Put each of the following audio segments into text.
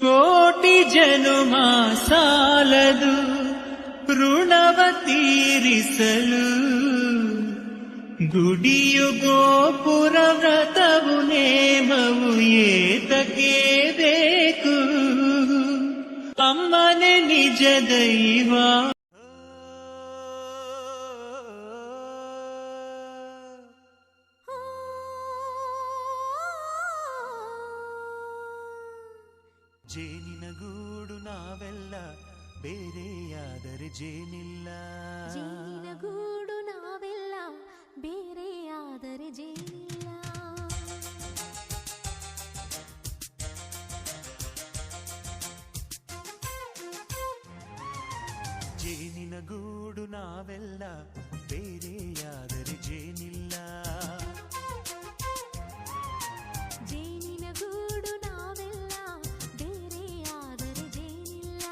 ಕೋಟಿ ಜನುಮ ಸಾಲದು ಋಣವ ತೀರಿಸಲು, ಗುಡಿಯು ಗೋಪುರ ವ್ರತವು ನೇಮವು ಏತಕ್ಕೆ ಬೇಕು, ಅಮ್ಮನೆ ನಿಜ ದೈವ. ಜೇನಿನ ಗೂಡು ನಾವೆಲ್ಲ ಬೇರೆಯಾದರೆ ಜೇನಿಲ್ಲ, ಜೇನಿನ ಗೂಡು ನಾವೆಲ್ಲ ಬೇರೆಯಾದರೆ ಜೇನಿಲ್ಲ. ಜೇನಿನ ಗೂಡು ನಾವೆಲ್ಲ ಬೇರೆಯಾದರೆ ಜೇನಿಲ್ಲ, ಜೇನಿನ ಗೂಡು ನಾವೆಲ್ಲ ಬೇರೆಯಾದರೆ ಜೇನಿಲ್ಲ.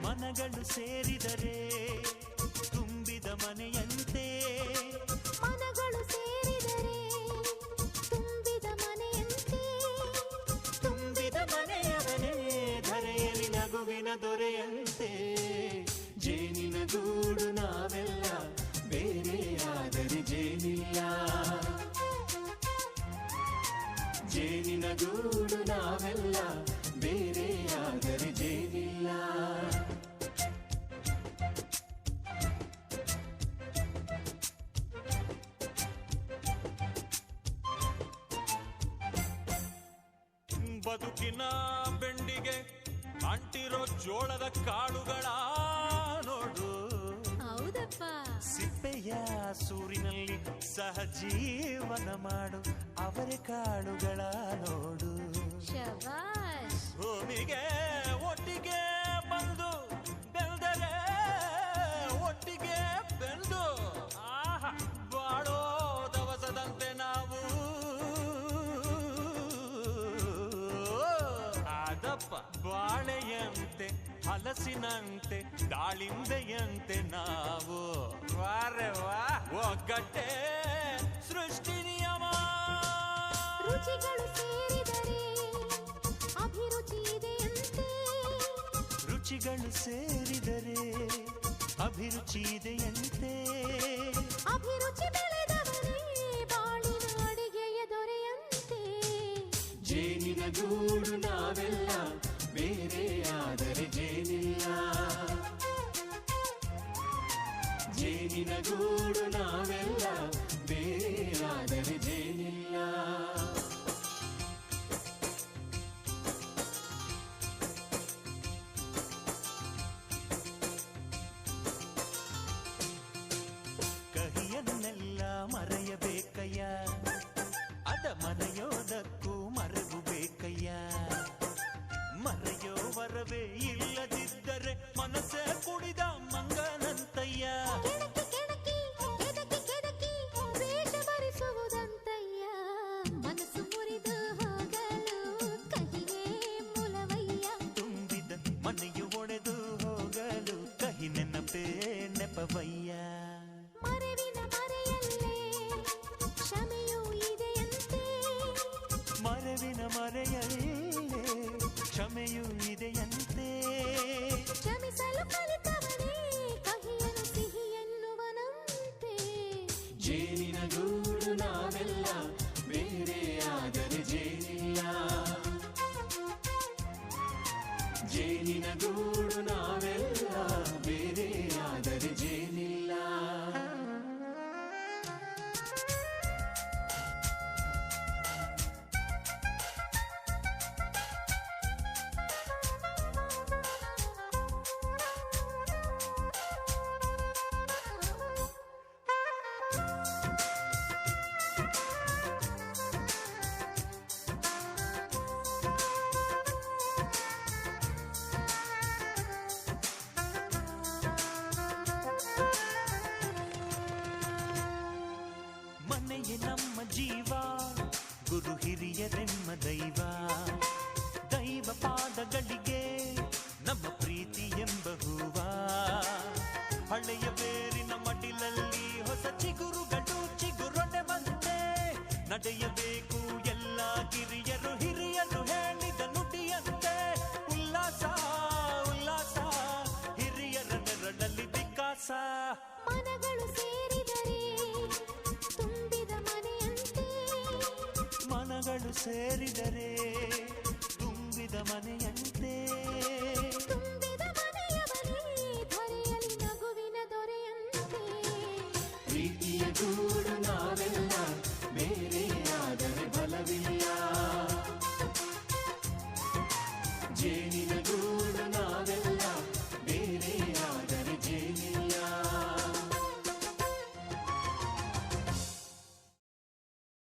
ಮನಗಳು ಸೇರಿದರೆ ತುಂಬಿದ ಮನೆಯಂತೆ, ಮನಗಳು ಸೇರಿದರೆ ತುಂಬಿದ ಮನೆಯಂತೆ, ತುಂಬಿದ ಮನೆಯವನೇ ಧರೆಯಲ್ಲಿ ನಗುವಿನ ದೊರೆಯಂತೆ. ಜೇನಿನ ಗೂಡು ನಾವೆಲ್ಲ ಬೇರೆಯಾದರೆ ಜೇನಿಲ್ಲ, ಜೇನಿನ ಗೂಡು ನಾವೆಲ್ಲ ಬೇರೆಯಾದರೆ ಜೇನಿಲ್ಲ. ಬದುಕಿನ ಬೆಂಡಿಗೆ ಅಂಟಿರೋ ಜೋಳದ ಕಾಳುಗಳ ನೋಡು, ಹೌದಪ್ಪ. ಸಿಪ್ಪೆಯ ಸೂರಿನಲ್ಲಿ ಸಹಜೀವನ ಮಾಡು ಅವರೆ ಕಾಳುಗಳ ನೋಡು. ಶಬಾಷ್. ಭೂಮಿಗೆ ಒಟ್ಟಿಗೆ ಬಂದು ಬೆಳೆದರೆ ಒಟ್ಟಿಗೆ ಬೆಂದು ಬಾಳೋ ದವಸದಂತೆ ನಾವು ಅದಪ್ಪ. ಬಾಳೆಯಂತೆ ಹಲಸಿನಂತೆ ದಾಳಿಂಬೆಯಂತೆ ನಾವು ವಾರೆ ವಾ ಒಗ್ಗಟ್ಟೆ ಸೃಷ್ಟಿ ನಿಯಮ. ರುಚಿಗಳು ಸೇರಿದರೆ ಅಭಿರುಚಿ ಇದೆಯಂತೆ, ರುಚಿಗಳು ಸೇರಿದರೆ ಅಭಿರುಚಿ ಇದೆಯಂತೆ, ಅಭಿರುಚಿ ಬೆಳೆದವರೇ ಬಾಳಿನ ಅಡಿಗೆಯ ದೊರೆಯಂತೆ. ಜೇನಿನ ಗೂಡು ನಾವೆಲ್ಲ ಬೇರೆಯಾದರೆ ಜೇನಿಲ್ಲ, ಜೇನಿನ ಗೂಡು ನಾವೆಲ್ಲ ಬೇರೆಯಾದರೆ ಜೇನಿಲ್ಲ. ಕಹಿಯನ್ನೆಲ್ಲ ಮರೆಯಬೇಕಯ್ಯ, ಅದ ಮರೆಯೋದಕ್ಕೂ ಮರೆವು ಬೇಕಯ್ಯ. ಮರೆಯೋ ವರವೇ ಇಲ್ಲದಿದ್ದರೆ ಮನಸ್ಸೇ ಕುಡಿದ ಮಂಗನಂತಯ್ಯ. ಕೆಣಕಿ ಕೆಣಕಿ ಕೆದಕಿ ವೇಷ ಭರಿಸುವುದಂತಯ್ಯ, ಮನಸ್ಸು ಮುರಿದು ಹೋಗಲು ಕಹಿಯೇ ಮೂಲವಯ್ಯ. ತುಂಬಿದ ಮನೆಯು ಒಡೆದು ಹೋಗಲು ಕಹಿ ನೆನಪೇ ನೆಪವಯ್ಯ. ಮರೆವಿನ ಮರೆಯಲ್ಲೇ ಕ್ಷಮೆಯೂ ಇದೆಯಂತೆ, ಮರೆವಿನ ಮರೆಯಲ್ಲೇ ಕ್ಷಮೆಯೂ ಇದೆಯಂತೆ, ಕ್ಷಮಿಸಲು ಕಲಿತವನೇ ಕಹಿಯನು ಸಿಹಿ ಎನ್ನುವನಂತೆ. ಜೇನಿನ ಗೂಡು ನಾವೆಲ್ಲ ಬೇರೆಯಾದರೆ ಜೇನಿಲ್ಲ, ಜೇನಿನ ಗೂಡು ನಾವೆಲ್ಲ ಬೇರೆಯಾದರೆ ಜೇನಿಲ್ಲ. ಮನೆಯೇ ನಮ್ಮ ಜೀವ, ಗುರು ಹಿರಿಯರೆಮ್ಮ ದೈವ. ದೈವ ಪಾದಗಳಿಗೆ ನಮ್ಮ ಪ್ರೀತಿ ಎಂಬ ಹೂವ, ಹಳೆಯ ಬೇರಿನ ಮಡಿಲಲ್ಲಿ ಹೊಸ ಚಿಗುರುಗಳು ಚಿಗುರೊಡೆ ಬಂತೆ. ನಡೆಯಬೇಕು ಎಲ್ಲ ಕಿರಿಯರು ಹಿರಿಯರು ವಿಶ್ವಾಸ. ಮನಗಳು ಸೇರಿದರೆ ತುಂಬಿದ ಮನೆಯಂತೆ. ಮನಗಳು ಸೇರಿದರೆ ತುಂಬಿದ ಮನೆಯಂತೆ